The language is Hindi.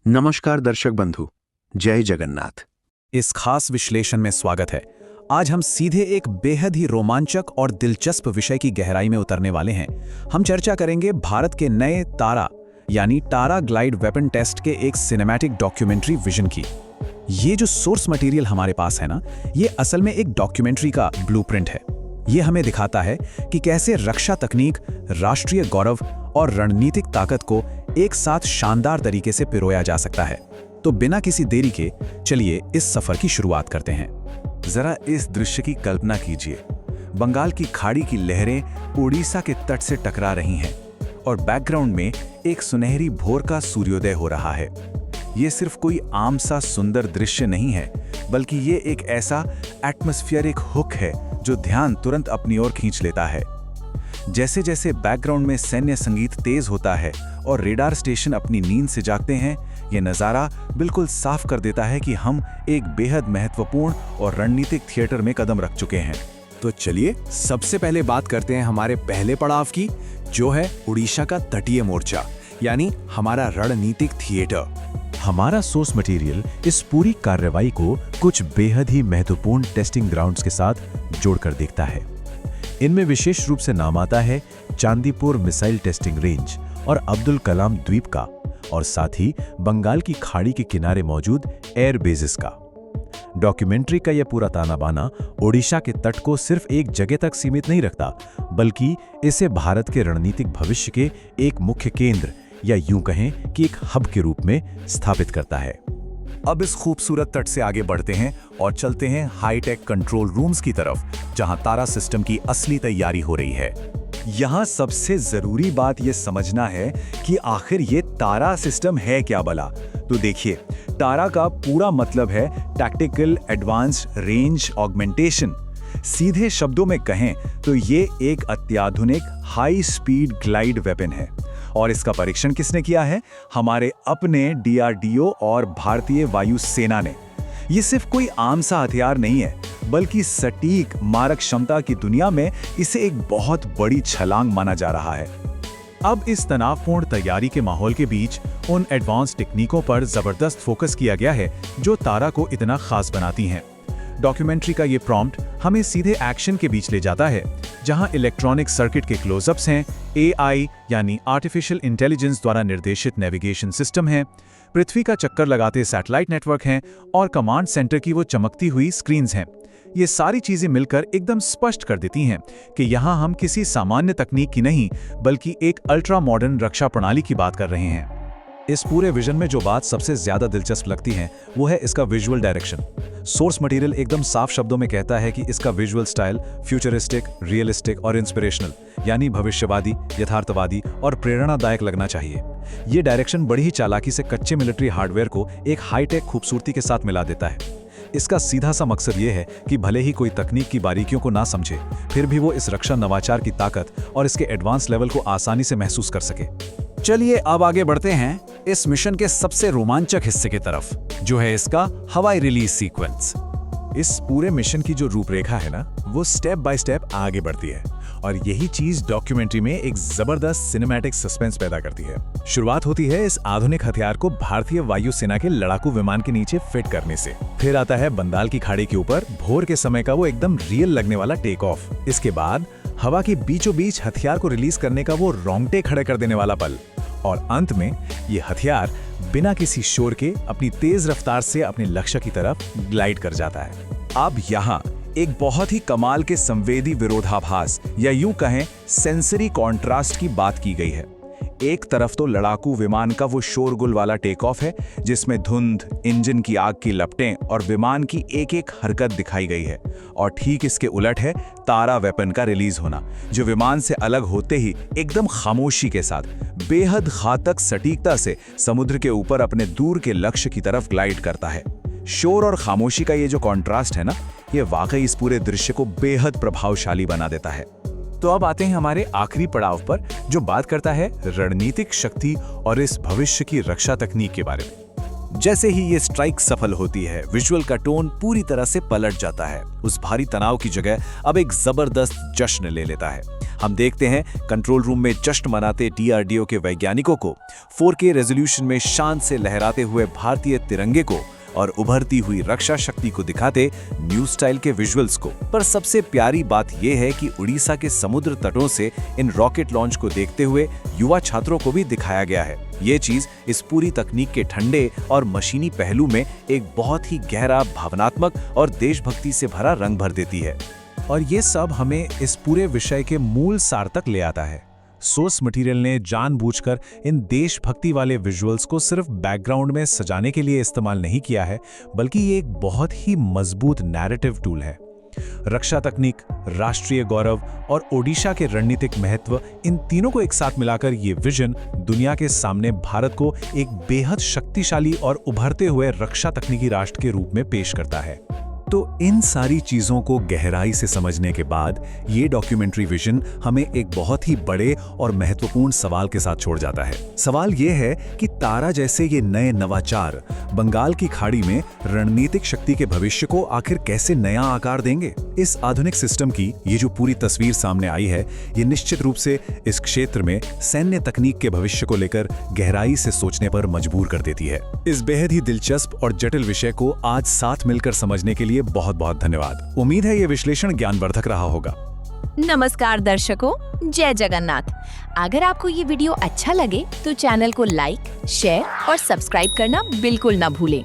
नमस्कार दर्शक बंधु, जय जगन्नाथ। इस खास विश्लेषण में स्वागत है। आज हम सीधे एक बेहद ही रोमांचक और दिलचस्प विषय की गहराई में उतरने वाले हैं। हम चर्चा करेंगे भारत के नए तारा यानी टारा ग्लाइड वेपन टेस्ट के एक सिनेमैटिक डॉक्यूमेंट्री विजन की। ये जो सोर्स मटेरियल हमारे पास है ना, ये असल में एक डॉक्यूमेंट्री का ब्लूप्रिंट है। ये हमें दिखाता है कि कैसे रक्षा तकनीक, राष्ट्रीय गौरव और रणनीतिक ताकत को एक साथ शानदार तरीके से पिरोया जा सकता है। तो बिना किसी देरी के चलिए इस सफर की शुरुआत करते हैं। जरा इस दृश्य की कल्पना कीजिए। बंगाल की खाड़ी की लहरें उड़ीसा के तट से टकरा रही हैं और बैकग्राउंड में एक सुनहरी भोर का सूर्योदय हो रहा है। ये सिर्फ कोई आम सा सुंदर दृश्य नहीं है, बल्कि ये एक ऐसा एटमॉस्फेरिक हुक है जो ध्यान तुरंत अपनी ओर खींच लेता है। जैसे जैसे बैकग्राउंड में सैन्य संगीत तेज होता है और रेडार स्टेशन अपनी नींद से जागते हैं, ये नज़ारा बिल्कुल साफ कर देता है कि हम एक बेहद महत्वपूर्ण और रणनीतिक थिएटर में कदम रख चुके हैं। तो चलिए सबसे पहले बात करते हैं हमारे पहले पड़ाव की, जो है उड़ीसा का तटीय मोर्चा यानी हमारा रणनीतिक थिएटर। हमारा सोर्स मटेरियल इस पूरी कार्रवाई को कुछ बेहद ही महत्वपूर्ण टेस्टिंग ग्राउंड्स के साथ जोड़कर देखता है। इनमें विशेष रूप से नाम आता है चांदीपुर मिसाइल टेस्टिंग रेंज और अब्दुल कलाम द्वीप का, और साथ ही बंगाल की खाड़ी के किनारे मौजूद एयर बेसिस का। डॉक्यूमेंट्री का यह पूरा ताना बाना ओडिशा के तट को सिर्फ एक जगह तक सीमित नहीं रखता, बल्कि इसे भारत के रणनीतिक भविष्य के एक मुख्य केंद्र या यूं कहें कि एक हब के रूप में स्थापित करता है। अब इस खूबसूरत तट से आगे बढ़ते हैं और चलते हैं हाईटेक कंट्रोल रूम्स की तरफ, जहां तारा सिस्टम की असली तैयारी हो रही है। यहाँ सबसे जरूरी बात यह समझना है कि आखिर ये तारा सिस्टम है क्या भला। तो देखिए, तारा का पूरा मतलब है टैक्टिकल एडवांस्ड रेंज ऑगमेंटेशन। सीधे शब्दों में कहें तो ये एक अत्याधुनिक हाई स्पीड ग्लाइड वेपन है। और इसका परीक्षण किसने किया है? हमारे अपने DRDO और भारतीय वायु सेना ने। ये सिर्फ कोई आम सा हथियार नहीं है, बल्कि सटीक मारक क्षमता की दुनिया में इसे एक बहुत बड़ी छलांग माना जा रहा है। अब इस तनावपूर्ण तैयारी के माहौल के बीच उन एडवांस टेक्निकों पर जबरदस्त फोकस किया गया है जो तारा को इतना खास बनाती हैं। डॉक्यूमेंट्री का ये प्रॉम्प्ट हमें सीधे एक्शन के बीच ले जाता है, जहां इलेक्ट्रॉनिक सर्किट के क्लोजअप्स हैं, AI यानी आर्टिफिशियल इंटेलिजेंस द्वारा निर्देशित नेविगेशन सिस्टम है, पृथ्वी का चक्कर लगाते सैटेलाइट नेटवर्क हैं और कमांड सेंटर की वो चमकती हुई स्क्रीन्स हैं। ये सारी चीजें मिलकर एकदम स्पष्ट कर देती हैं कि यहाँ हम किसी सामान्य तकनीक की नहीं, बल्कि एक अल्ट्रा मॉडर्न रक्षा प्रणाली की बात कर रहे हैं। इस पूरे विजन में जो बात सबसे ज्यादा दिलचस्प लगती है वो है इसका विजुअल डायरेक्शन। सोर्स मटेरियल एकदम साफ शब्दों में कहता है कि इसका विजुअल स्टाइल फ्यूचरिस्टिक, रियलिस्टिक और इंस्पिरेशनल यानी भविष्यवादी, यथार्थवादी और प्रेरणादायक लगना चाहिए। ये डायरेक्शन बड़ी ही चालाकी से कच्चे मिलिट्री हार्डवेयर को एक हाईटेक खूबसूरती के साथ मिला देता है। इसका सीधा सा मकसद ये है कि भले ही कोई तकनीक की बारीकियों को ना समझे, फिर भी वो इस रक्षा नवाचार की ताकत और इसके एडवांस लेवल को आसानी से महसूस कर सके। चलिए अब आगे बढ़ते हैं इस मिशन के सबसे रोमांचक हिस्से की तरफ, जो है इसका हवाई रिलीज सीक्वेंस। इस पूरे मिशन की जो रूपरेखा है ना, वो स्टेप बाय स्टेप आगे बढ़ती है और यही चीज डॉक्यूमेंट्री में एक जबरदस्त सिनेमैटिक सस्पेंस पैदा करती है। शुरुआत होती है इस आधुनिक हथियार को भारतीय वायु सेना के लड़ाकू विमान के नीचे फिट करने से। फिर आता है बंगाल की खाड़ी के ऊपर भोर के समय का वो एकदम रियल लगने वाला टेक ऑफ। इसके बाद हवा के बीचों बीच हथियार को रिलीज करने का वो रोंगटे खड़े कर देने वाला पल, और अंत में ये हथियार बिना किसी शोर के अपनी तेज रफ्तार से अपने लक्ष्य की तरफ ग्लाइड कर जाता है। अब यहाँ एक बहुत ही कमाल के संवेदी विरोधाभास या यूं कहें सेंसरी कॉन्ट्रास्ट की बात की गई है। एक तरफ तो लड़ाकू विमान का वो शोरगुल वाला टेक ऑफ है, जिसमें धुंध, इंजन की आग की लपटें और विमान की एक एक हरकत दिखाई गई है, और ठीक इसके उलट है तारा वेपन का रिलीज होना, जो विमान से अलग होते ही एकदम खामोशी के साथ बेहद घातक सटीकता से समुद्र के ऊपर अपने दूर के लक्ष्य की तरफ ग्लाइड करता है। शोर और खामोशी का ये जो कॉन्ट्रास्ट है ना, ये वाकई इस पूरे दृश्य को बेहद प्रभावशाली बना देता है। तो अब आते हैं हमारे आखिरी पड़ाव पर, जो बात करता है रणनीतिक शक्ति और इस भविष्य की रक्षा तकनीक के बारे में। जैसे ही ये स्ट्राइक सफल होती है, विजुअल का टोन पूरी तरह से पलट जाता है। उस भारी तनाव की जगह अब एक जबरदस्त जश्न ले लेता है। हम देखते हैं कंट्रोल रूम में जश्न मनाते DRDO के वैज्ञानिकों को, 4K रेजोल्यूशन में शान से लहराते हुए भारतीय तिरंगे को और उभरती हुई रक्षा शक्ति को दिखाते न्यू स्टाइल के विजुअल्स को। पर सबसे प्यारी बात यह है कि उड़ीसा के समुद्र तटों से इन रॉकेट लॉन्च को देखते हुए युवा छात्रों को भी दिखाया गया है। ये चीज इस पूरी तकनीक के ठंडे और मशीनी पहलू में एक बहुत ही गहरा, भावनात्मक और देशभक्ति से भरा रंग भर देती है। और ये सब हमें इस पूरे विषय के मूल सार तक ले आता है। सोर्स मटेरियल ने जानबूझकर इन देशभक्ति वाले विजुअल्स को सिर्फ बैकग्राउंड में सजाने के लिए इस्तेमाल नहीं किया है, बल्कि ये एक बहुत ही मजबूत नैरेटिव टूल है। रक्षा तकनीक, राष्ट्रीय गौरव और ओडिशा के रणनीतिक महत्व, इन तीनों को एक साथ मिलाकर ये विजन दुनिया के सामने भारत को एक बेहद शक्तिशाली और उभरते हुए रक्षा तकनीकी राष्ट्र के रूप में पेश करता है। तो इन सारी चीजों को गहराई से समझने के बाद ये डॉक्यूमेंट्री विजन हमें एक बहुत ही बड़े और महत्वपूर्ण सवाल के साथ छोड़ जाता है। सवाल ये है कि तारा जैसे ये नए नवाचार बंगाल की खाड़ी में रणनीतिक शक्ति के भविष्य को आखिर कैसे नया आकार देंगे। इस आधुनिक सिस्टम की ये जो पूरी तस्वीर सामने आई है, ये निश्चित रूप से इस क्षेत्र में सैन्य तकनीक के भविष्य को लेकर गहराई से सोचने पर मजबूर कर देती है। इस बेहद ही दिलचस्प और जटिल विषय को आज साथ मिलकर समझने के लिए बहुत बहुत धन्यवाद। उम्मीद है ये विश्लेषण ज्ञानवर्धक रहा होगा। नमस्कार दर्शकों, जय जगन्नाथ। अगर आपको ये वीडियो अच्छा लगे तो चैनल को लाइक, शेयर और सब्सक्राइब करना बिल्कुल ना भूलें।